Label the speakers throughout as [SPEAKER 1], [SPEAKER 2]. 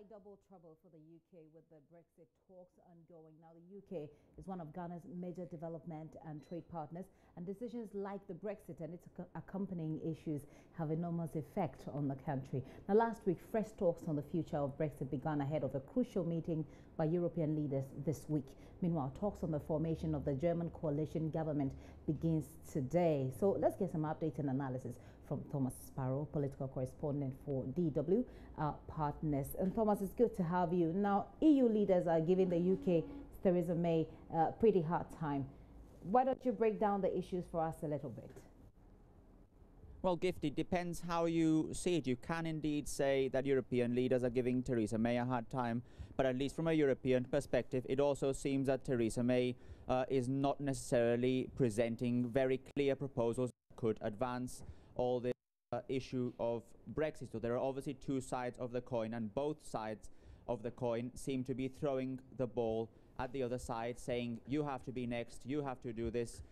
[SPEAKER 1] like double trouble for the UK with the Brexit talks ongoing. Now, the UK is one of Ghana's major development and trade partners, and decisions like the Brexit and its accompanying issues have enormous effect on the country. Now, last week, fresh talks on the future of Brexit began ahead of a crucial meeting by European leaders this week. Meanwhile, talks on the formation of the German coalition government begins today. So let's get some updates and analysis from Thomas Sparrow, political correspondent for DW Partners. And Thomas, it's good to have you. Now, EU leaders are giving the UK Theresa May a pretty hard time. Why don't you break down the issues for us a little bit?
[SPEAKER 2] Well, Gift, it depends how you see it. You can indeed say that European leaders are giving Theresa May a hard time, but at least from a European perspective, it also seems that Theresa May is not necessarily presenting very clear proposals that could advance all the issue of Brexit. So there are obviously two sides of the coin, and both sides of the coin seem to be throwing the ball at the other side, saying, you have to be next, you have to do this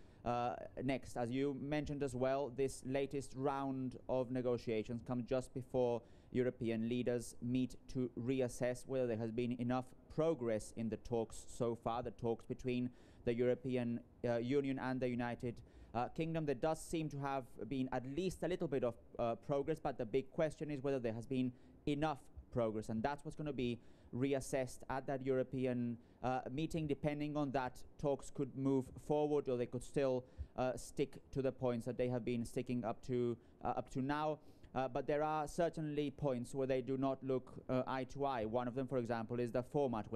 [SPEAKER 2] next. As you mentioned as well, this latest round of negotiations comes just before European leaders meet to reassess whether there has been enough progress in the talks so far, the talks between the European Union and the United Kingdom. There does seem to have been at least a little bit of progress, but the big question is whether there has been enough progress, and that's what's going to be reassessed at that European meeting. Depending on that, talks could move forward, or they could still stick to the points that they have been sticking up to now. But there are certainly points where they do not look eye to eye. One of them, for example, is the format,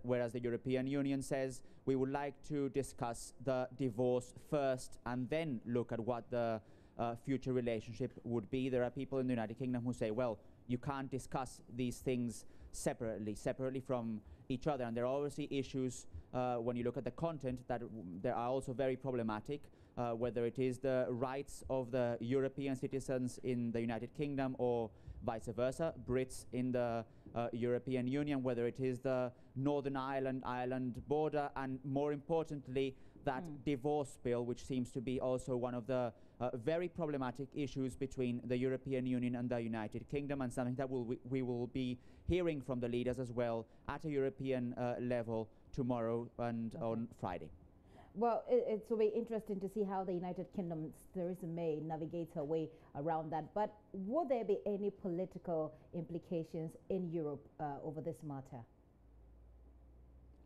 [SPEAKER 2] whereas the European Union says we would like to discuss the divorce first and then look at what the future relationship would be. There are people in the United Kingdom who say, well, you can't discuss these things separately from each other. And there are obviously issues when you look at the content that are also very problematic, whether it is the rights of the European citizens in the United Kingdom or vice versa, Brits in the European Union, whether it is the Northern Ireland border, and more importantly, that divorce bill, which seems to be also one of the very problematic issues between the European Union and the United Kingdom, and something that we will be hearing from the leaders as well at a European level tomorrow and on Friday.
[SPEAKER 1] Well, it will be interesting to see how the United Kingdom's Theresa May navigates her way around that. But will there be any political implications in Europe over this matter?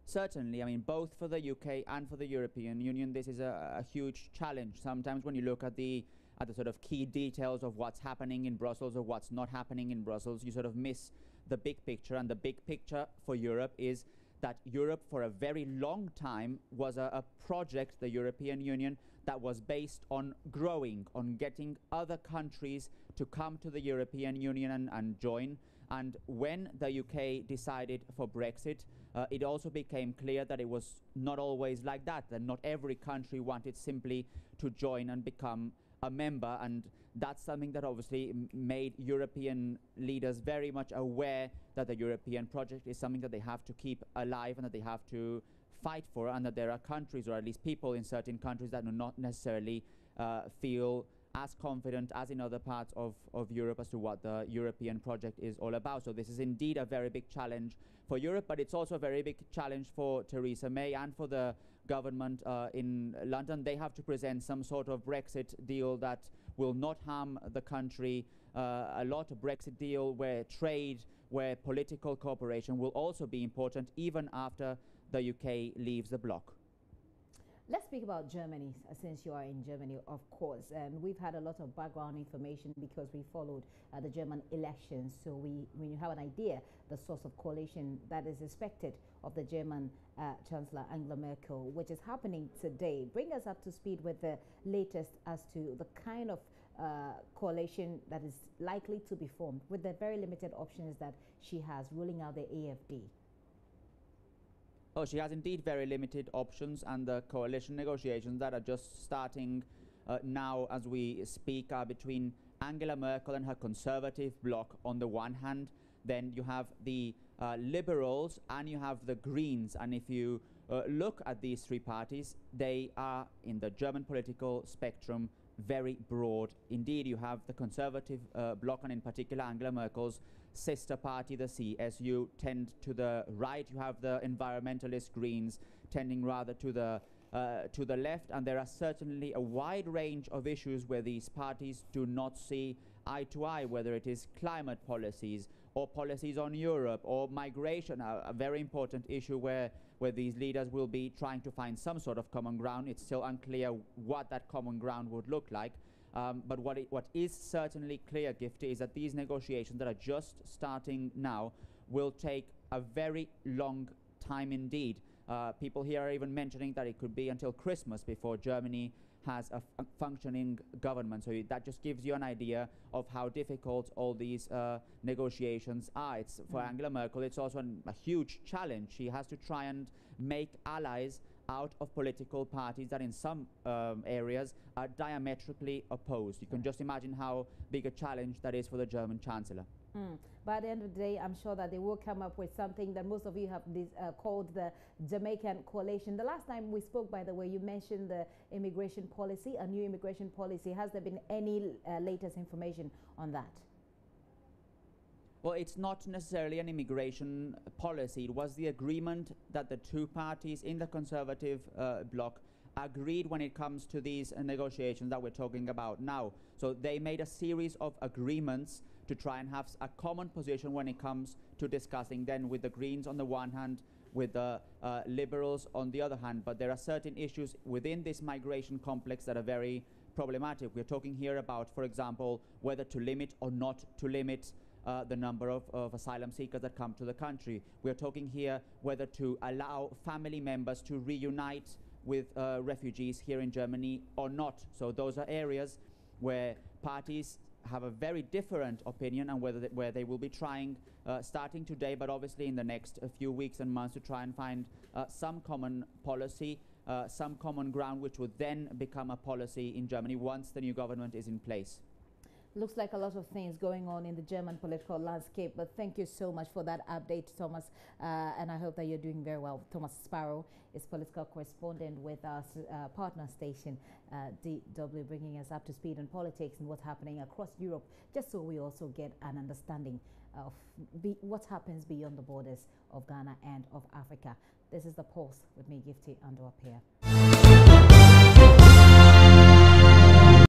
[SPEAKER 2] Certainly. I mean, both for the UK and for the European Union, this is a huge challenge. Sometimes when you look at the sort of key details of what's happening in Brussels or what's not happening in Brussels, you sort of miss the big picture. And the big picture for Europe is that Europe for a very long time was a project, the European Union, that was based on growing, on getting other countries to come to the European Union and join. And when the UK decided for Brexit, it also became clear that it was not always like that not every country wanted simply to join and become a member, and that's something that obviously made European leaders very much aware that the European project is something that they have to keep alive and that they have to fight for, and that there are countries, or at least people in certain countries, that do not necessarily feel as confident as in other parts of Europe as to what the European project is all about. So this is indeed a very big challenge for Europe, but it's also a very big challenge for Theresa May and for the government in London. They have to present some sort of Brexit deal that will not harm the country a lot, a Brexit deal where trade, where political cooperation will also be important even after the UK leaves the bloc.
[SPEAKER 1] Let's speak about Germany, since you are in Germany, of course. And we've had a lot of background information because we followed the German elections. So when you have an idea, the source of coalition that is expected of the German Chancellor Angela Merkel, which is happening today. Bring us up to speed with the latest as to the kind of coalition that is likely to be formed with the very limited options that she has, ruling out the AfD.
[SPEAKER 2] Oh, she has indeed very limited options, and the coalition negotiations that are just starting now as we speak are between Angela Merkel and her conservative bloc on the one hand. Then you have the Liberals and you have the Greens. And if you look at these three parties, they are in the German political spectrum very broad. Indeed, you have the conservative bloc, and in particular Angela Merkel's sister party, the CSU, tend to the right. You have the environmentalist Greens tending rather to the left, and there are certainly a wide range of issues where these parties do not see eye to eye, whether it is climate policies or policies on Europe or migration, a very important issue where these leaders will be trying to find some sort of common ground. It's still unclear what that common ground would look like. But what is certainly clear, Gifty, is that these negotiations that are just starting now will take a very long time indeed. People here are even mentioning that it could be until Christmas before Germany has a functioning government. So that just gives you an idea of how difficult all these negotiations are. It's, for Angela Merkel, it's also a huge challenge. She has to try and make allies out of political parties that in some areas are diametrically opposed. You can just imagine how big a challenge that is for the German Chancellor.
[SPEAKER 1] By the end of the day, I'm sure that they will come up with something that most of you have called the Jamaican coalition. The last time we spoke, by the way, you mentioned the immigration policy, a new immigration policy. Has there been any latest information on that?
[SPEAKER 2] Well, it's not necessarily an immigration policy. It was the agreement that the two parties in the Conservative bloc agreed when it comes to these negotiations that we're talking about now. So they made a series of agreements to try and have a common position when it comes to discussing then with the Greens on the one hand, with the Liberals on the other hand. But there are certain issues within this migration complex that are very problematic. We're talking here about, for example, whether to limit or not to limit the number of asylum seekers that come to the country. We're talking here whether to allow family members to reunite with refugees here in Germany or not. So those are areas where parties have a very different opinion and where they will be trying, starting today, but obviously in the next few weeks and months, to try and find some common policy, some common ground, which would then become a policy in Germany once the new government is in place.
[SPEAKER 1] Looks like a lot of things going on in the German political landscape, but thank you so much for that update, Thomas, and I hope that you're doing very well. Thomas Sparrow is political correspondent with our partner station, DW, bringing us up to speed on politics and what's happening across Europe, just so we also get an understanding of what happens beyond the borders of Ghana and of Africa. This is The Pulse with me, Gifty Ando up here.